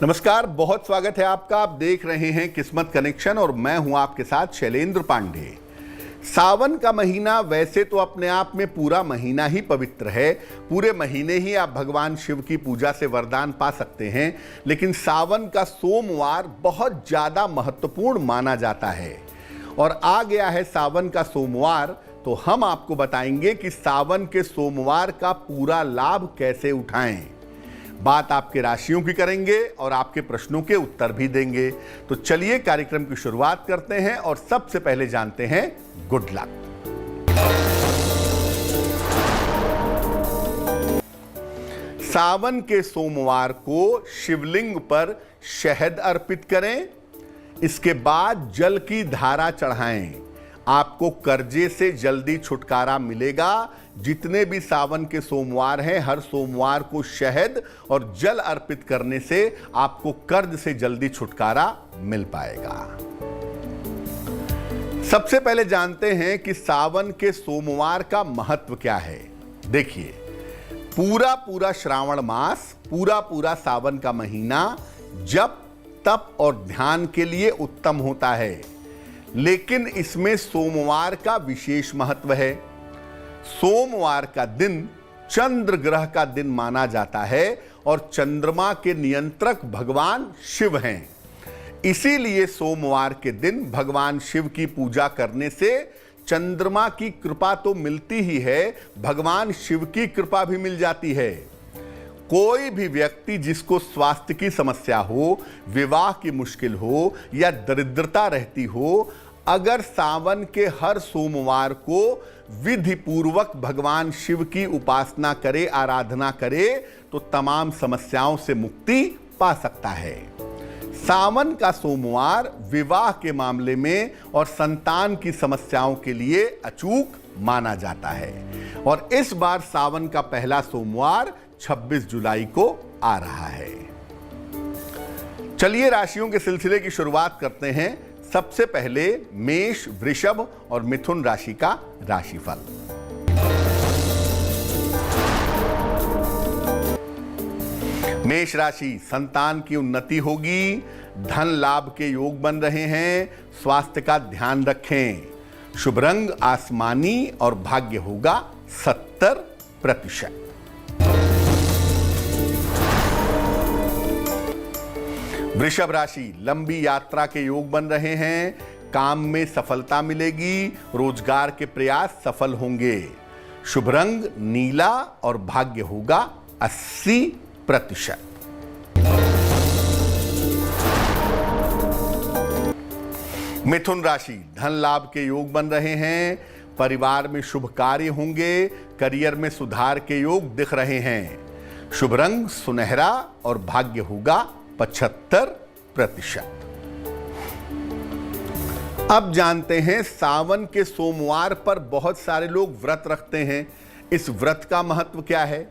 नमस्कार, बहुत स्वागत है आपका। आप देख रहे हैं किस्मत कनेक्शन और मैं हूं आपके साथ शैलेंद्र पांडे। सावन का महीना वैसे तो अपने आप में पूरा महीना ही पवित्र है। पूरे महीने ही आप भगवान शिव की पूजा से वरदान पा सकते हैं, लेकिन सावन का सोमवार बहुत ज़्यादा महत्वपूर्ण माना जाता है। और आ गया है सावन का सोमवार, तो हम आपको बताएंगे कि सावन के सोमवार का पूरा लाभ कैसे उठाएं। बात आपके राशियों की करेंगे और आपके प्रश्नों के उत्तर भी देंगे। तो चलिए कार्यक्रम की शुरुआत करते हैं और सबसे पहले जानते हैं गुड लक। सावन के सोमवार को शिवलिंग पर शहद अर्पित करें। इसके बाद जल की धारा चढ़ाएं। आपको कर्जे से जल्दी छुटकारा मिलेगा। जितने भी सावन के सोमवार हैं, हर सोमवार को शहद और जल अर्पित करने से आपको कर्ज से जल्दी छुटकारा मिल पाएगा। सबसे पहले जानते हैं कि सावन के सोमवार का महत्व क्या है। देखिए, पूरा श्रावण मास, पूरा सावन का महीना जप, तप और ध्यान के लिए उत्तम होता है, लेकिन इसमें सोमवार का विशेष महत्व है। सोमवार का दिन चंद्र ग्रह का दिन माना जाता है और चंद्रमा के नियंत्रक भगवान शिव हैं। इसीलिए सोमवार के दिन भगवान शिव की पूजा करने से चंद्रमा की कृपा तो मिलती ही है, भगवान शिव की कृपा भी मिल जाती है। कोई भी व्यक्ति जिसको स्वास्थ्य की समस्या हो, विवाह की मुश्किल हो या दरिद्रता रहती हो, अगर सावन के हर सोमवार को विधि पूर्वक भगवान शिव की उपासना करे, आराधना करे, तो तमाम समस्याओं से मुक्ति पा सकता है। सावन का सोमवार विवाह के मामले में और संतान की समस्याओं के लिए अचूक माना जाता है। और इस बार सावन का पहला सोमवार 26 जुलाई को आ रहा है। चलिए राशियों के सिलसिले की शुरुआत करते हैं। सबसे पहले मेष, वृषभ और मिथुन राशि का राशिफल। मेष राशि, संतान की उन्नति होगी, धन लाभ के योग बन रहे हैं, स्वास्थ्य का ध्यान रखें। शुभ रंग आसमानी और भाग्य होगा 70%। वृषभ राशि, लंबी यात्रा के योग बन रहे हैं, काम में सफलता मिलेगी, रोजगार के प्रयास सफल होंगे। शुभ रंग नीला और भाग्य होगा 80%। मिथुन राशि, धन लाभ के योग बन रहे हैं, परिवार में शुभ कार्य होंगे, करियर में सुधार के योग दिख रहे हैं। शुभ रंग सुनहरा और भाग्य होगा 75%। अब जानते हैं सावन के सोमवार पर बहुत सारे लोग व्रत रखते हैं। इस व्रत का महत्व क्या है?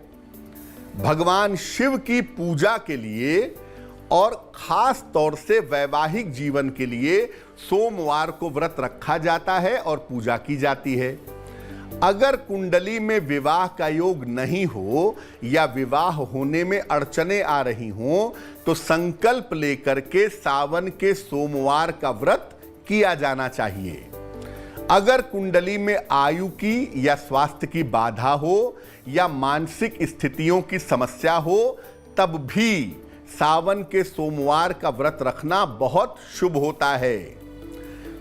भगवान शिव की पूजा के लिए और खास तौर से वैवाहिक जीवन के लिए सोमवार को व्रत रखा जाता है और पूजा की जाती है। अगर कुंडली में विवाह का योग नहीं हो या विवाह होने में अड़चने आ रही हों, तो संकल्प लेकर के सावन के सोमवार का व्रत किया जाना चाहिए। अगर कुंडली में आयु की या स्वास्थ्य की बाधा हो या मानसिक स्थितियों की समस्या हो, तब भी सावन के सोमवार का व्रत रखना बहुत शुभ होता है।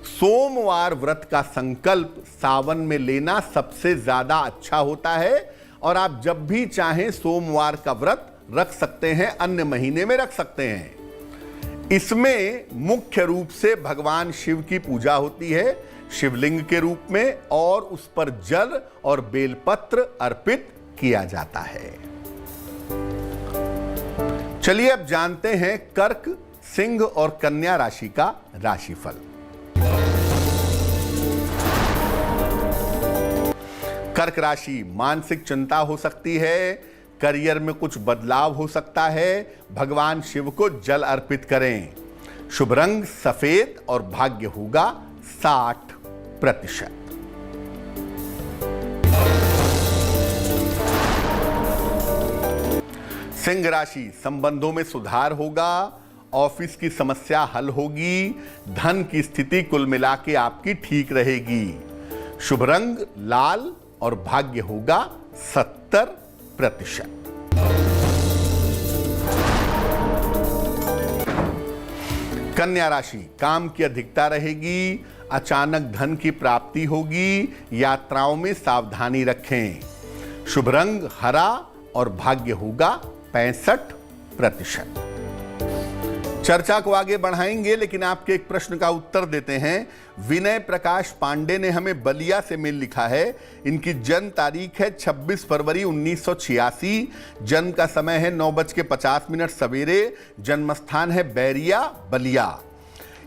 सोमवार व्रत का संकल्प सावन में लेना सबसे ज्यादा अच्छा होता है और आप जब भी चाहें सोमवार का व्रत रख सकते हैं, अन्य महीने में रख सकते हैं। इसमें मुख्य रूप से भगवान शिव की पूजा होती है शिवलिंग के रूप में, और उस पर जल और बेलपत्र अर्पित किया जाता है। चलिए अब जानते हैं कर्क, सिंह और कन्या राशि का राशिफल। कर्क राशि, मानसिक चिंता हो सकती है, करियर में कुछ बदलाव हो सकता है, भगवान शिव को जल अर्पित करें। शुभ रंग सफेद और भाग्य होगा 60%। सिंह राशि, संबंधों में सुधार होगा, ऑफिस की समस्या हल होगी। धन की स्थिति कुल मिला के आपकी ठीक रहेगी। शुभ रंग लाल और भाग्य होगा 70%। कन्या राशि, काम की अधिकता रहेगी। अचानक धन की प्राप्ति होगी। यात्राओं में सावधानी रखें। शुभ रंग हरा और भाग्य होगा 65%। चर्चा को आगे बढ़ाएंगे, लेकिन आपके एक प्रश्न का उत्तर देते हैं। विनय प्रकाश पांडे ने हमें बलिया से मेल लिखा है। इनकी जन्म तारीख है 26 फरवरी 1986। जन्म का समय है 9:50 सवेरे। जन्म स्थान है बैरिया बलिया।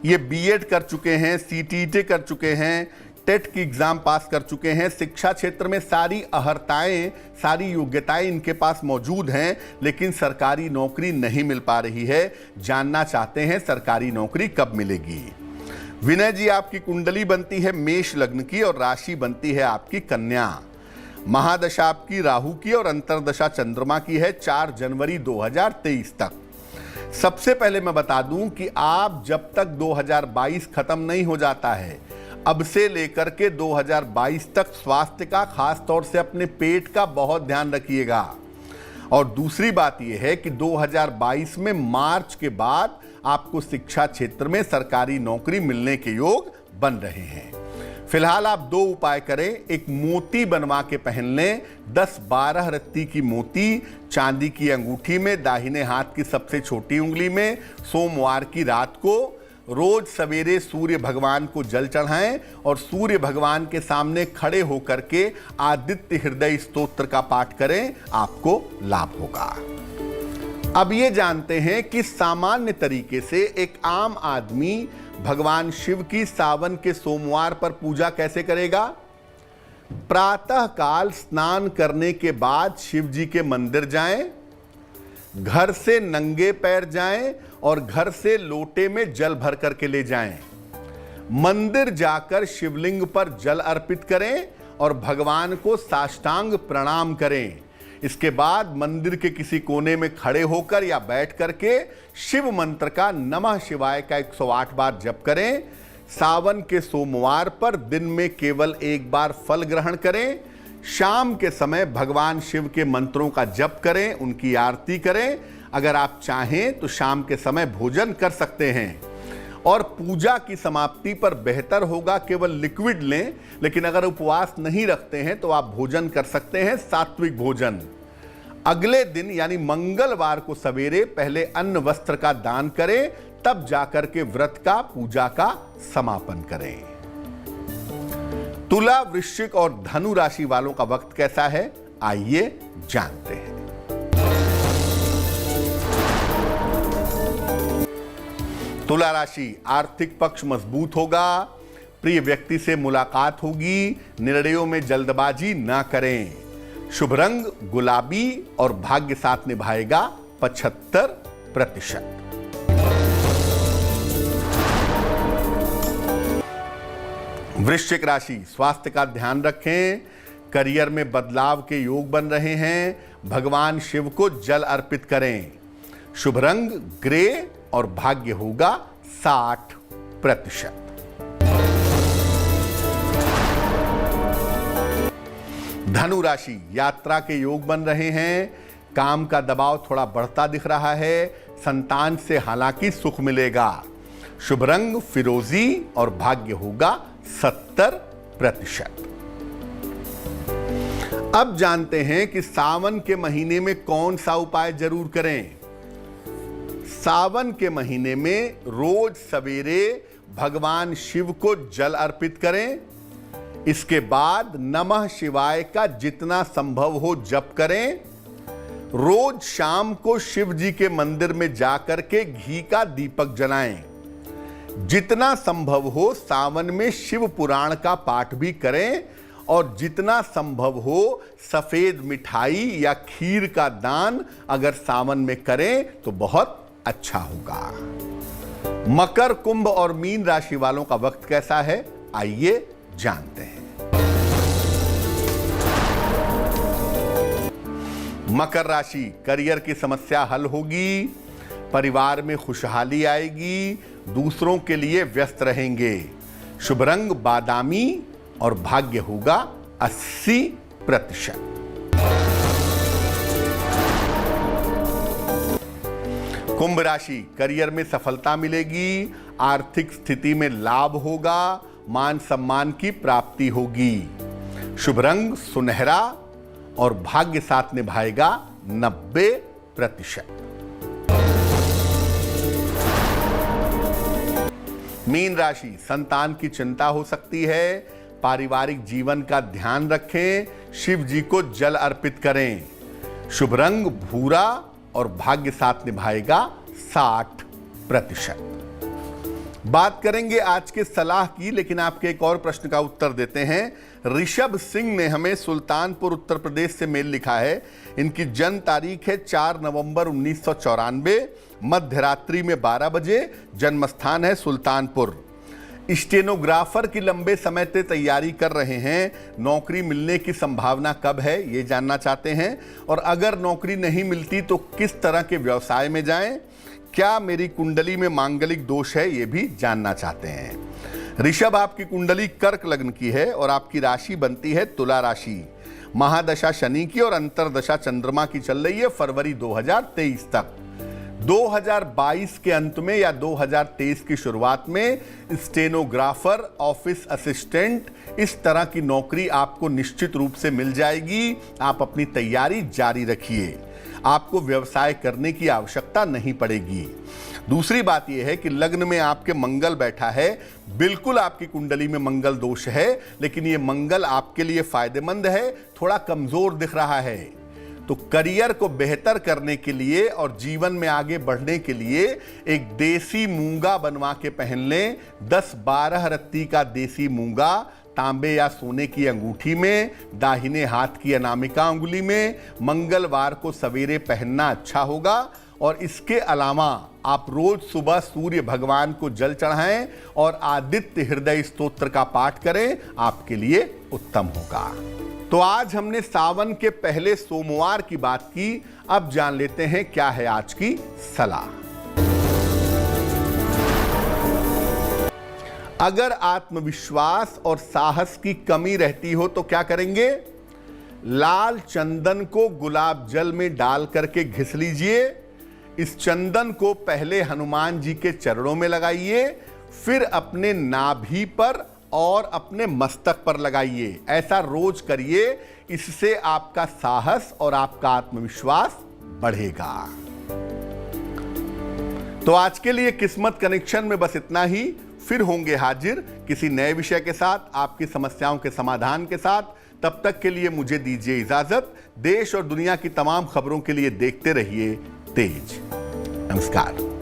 ये बीएड कर चुके हैं, सीटीटी कर चुके हैं, टेट की एग्जाम पास कर चुके हैं। शिक्षा क्षेत्र में सारी अहर्ताएं, सारी योग्यताएं इनके पास मौजूद हैं, लेकिन सरकारी नौकरी नहीं मिल पा रही है। जानना चाहते हैं सरकारी नौकरी कब मिलेगी। विनय जी, आपकी कुंडली बनती है मेष लग्न की और राशि बनती है आपकी कन्या। महादशा आपकी राहु की और अंतरदशा चंद्रमा की है 4 जनवरी 2023 तक। सबसे पहले मैं बता दूं कि आप जब तक 2022 खत्म नहीं हो जाता है, अब से लेकर के 2022 तक स्वास्थ्य का, खास तौर से अपने पेट का बहुत ध्यान रखिएगा। और दूसरी बात यह है कि 2022 में मार्च के बाद आपको शिक्षा क्षेत्र में सरकारी नौकरी मिलने के योग बन रहे हैं। फिलहाल आप 2 उपाय करें। एक मोती बनवा के पहन लें। 10-12 रत्ती की मोती चांदी की अंगूठी में, दाहिने हाथ की सबसे छोटी उंगली में, सोमवार की रात को रोज सवेरे सूर्य भगवान को जल चढ़ाएं और सूर्य भगवान के सामने खड़े होकर के आदित्य हृदय स्तोत्र का पाठ करें। आपको लाभ होगा। अब ये जानते हैं कि सामान्य तरीके से एक आम आदमी भगवान शिव की सावन के सोमवार पर पूजा कैसे करेगा। प्रातः काल स्नान करने के बाद शिव जी के मंदिर जाएं, घर से नंगे पैर जाएं और घर से लोटे में जल भर करके ले जाएं। मंदिर जाकर शिवलिंग पर जल अर्पित करें और भगवान को साष्टांग प्रणाम करें। इसके बाद मंदिर के किसी कोने में खड़े होकर या बैठ करके शिव मंत्र का नमः शिवाय का 108 बार जप करें। सावन के सोमवार पर दिन में केवल 1 बार फल ग्रहण करें। शाम के समय भगवान शिव के मंत्रों का जप करें, उनकी आरती करें। अगर आप चाहें तो शाम के समय भोजन कर सकते हैं। और पूजा की समाप्ति पर बेहतर होगा केवल लिक्विड लें, लेकिन अगर उपवास नहीं रखते हैं तो आप भोजन कर सकते हैं, सात्विक भोजन। अगले दिन यानी मंगलवार को सवेरे पहले अन्न वस्त्र का दान करें, तब जाकर के व्रत का, पूजा का समापन करें। तुला, वृश्चिक और धनु राशि वालों का वक्त कैसा है, आइए जानते हैं। तुला राशि, आर्थिक पक्ष मजबूत होगा। प्रिय व्यक्ति से मुलाकात होगी। निर्णयों में जल्दबाजी ना करें। शुभ रंग गुलाबी और भाग्य साथ निभाएगा 75%। वृश्चिक राशि, स्वास्थ्य का ध्यान रखें। करियर में बदलाव के योग बन रहे हैं। भगवान शिव को जल अर्पित करें। शुभ रंग ग्रे और भाग्य होगा 60%। धनु राशि, यात्रा के योग बन रहे हैं। काम का दबाव थोड़ा बढ़ता दिख रहा है। संतान से हालांकि सुख मिलेगा। शुभ रंग फिरोजी और भाग्य होगा 70%। अब जानते हैं कि सावन के महीने में कौन सा उपाय जरूर करें। सावन के महीने में रोज सवेरे भगवान शिव को जल अर्पित करें। इसके बाद नमः शिवाय का जितना संभव हो जप करें। रोज शाम को शिव जी के मंदिर में जाकर के घी का दीपक जलाएं। जितना संभव हो सावन में शिव पुराण का पाठ भी करें और जितना संभव हो सफेद मिठाई या खीर का दान अगर सावन में करें तो बहुत अच्छा होगा। मकर, कुंभ और मीन राशि वालों का वक्त कैसा है, आइए जानते हैं। मकर राशि, करियर की समस्या हल होगी। परिवार में खुशहाली आएगी, दूसरों के लिए व्यस्त रहेंगे। शुभ रंग बादामी और भाग्य होगा 80%। कुंभ राशि, करियर में सफलता मिलेगी, आर्थिक स्थिति में लाभ होगा, मान सम्मान की प्राप्ति होगी। शुभ रंग सुनहरा और भाग्य साथ निभाएगा 90%। मीन राशि, संतान की चिंता हो सकती है, पारिवारिक जीवन का ध्यान रखें, शिव जी को जल अर्पित करें। शुभ रंग भूरा और भाग्य साथ निभाएगा 60%। बात करेंगे आज के सलाह की, लेकिन आपके एक और प्रश्न का उत्तर देते हैं। ऋषभ सिंह ने हमें सुल्तानपुर उत्तर प्रदेश से मेल लिखा है। इनकी जन्म तारीख है 4 नवंबर 1994, मध्य रात्रि में 12 बजे। जन्म स्थान है सुल्तानपुर। स्टेनोग्राफर की लंबे समय से तैयारी कर रहे हैं, नौकरी मिलने की संभावना कब है ये जानना चाहते हैं। और अगर नौकरी नहीं मिलती तो किस तरह के व्यवसाय में जाएं, क्या मेरी कुंडली में मांगलिक दोष है ये भी जानना चाहते हैं। ऋषभ, आपकी कुंडली कर्क लग्न की है और आपकी राशि बनती है तुला राशि। महादशा शनि की और अंतरदशा चंद्रमा की चल रही है फरवरी 2023 तक। 2022 के अंत में या 2023 की शुरुआत में स्टेनोग्राफर, ऑफिस असिस्टेंट, इस तरह की नौकरी आपको निश्चित रूप से मिल जाएगी। आप अपनी तैयारी जारी रखिए, आपको व्यवसाय करने की आवश्यकता नहीं पड़ेगी। दूसरी बात यह है कि लग्न में आपके मंगल बैठा है। बिल्कुल आपकी कुंडली में मंगल दोष है, लेकिन यह मंगल आपके लिए फायदेमंद है, थोड़ा कमजोर दिख रहा है। तो करियर को बेहतर करने के लिए और जीवन में आगे बढ़ने के लिए एक देसी मूंगा बनवा के पहन लें। 10-12 रत्ती का देसी मूंगा तांबे या सोने की अंगूठी में, दाहिने हाथ की अनामिका अंगुली में, मंगलवार को सवेरे पहनना अच्छा होगा। और इसके अलावा आप रोज सुबह सूर्य भगवान को जल चढ़ाएं और आदित्य हृदय स्तोत्र का पाठ करें, आपके लिए उत्तम होगा। तो आज हमने सावन के पहले सोमवार की बात की। अब जान लेते हैं क्या है आज की सलाह। अगर आत्मविश्वास और साहस की कमी रहती हो तो क्या करेंगे? लाल चंदन को गुलाब जल में डाल करके घिस लीजिए। इस चंदन को पहले हनुमान जी के चरणों में लगाइए, फिर अपने नाभि पर और अपने मस्तक पर लगाइए। ऐसा रोज करिए, इससे आपका साहस और आपका आत्मविश्वास बढ़ेगा। तो आज के लिए किस्मत कनेक्शन में बस इतना ही। फिर होंगे हाजिर किसी नए विषय के साथ, आपकी समस्याओं के समाधान के साथ। तब तक के लिए मुझे दीजिए इजाजत। देश और दुनिया की तमाम खबरों के लिए देखते रहिए तेज। नमस्कार।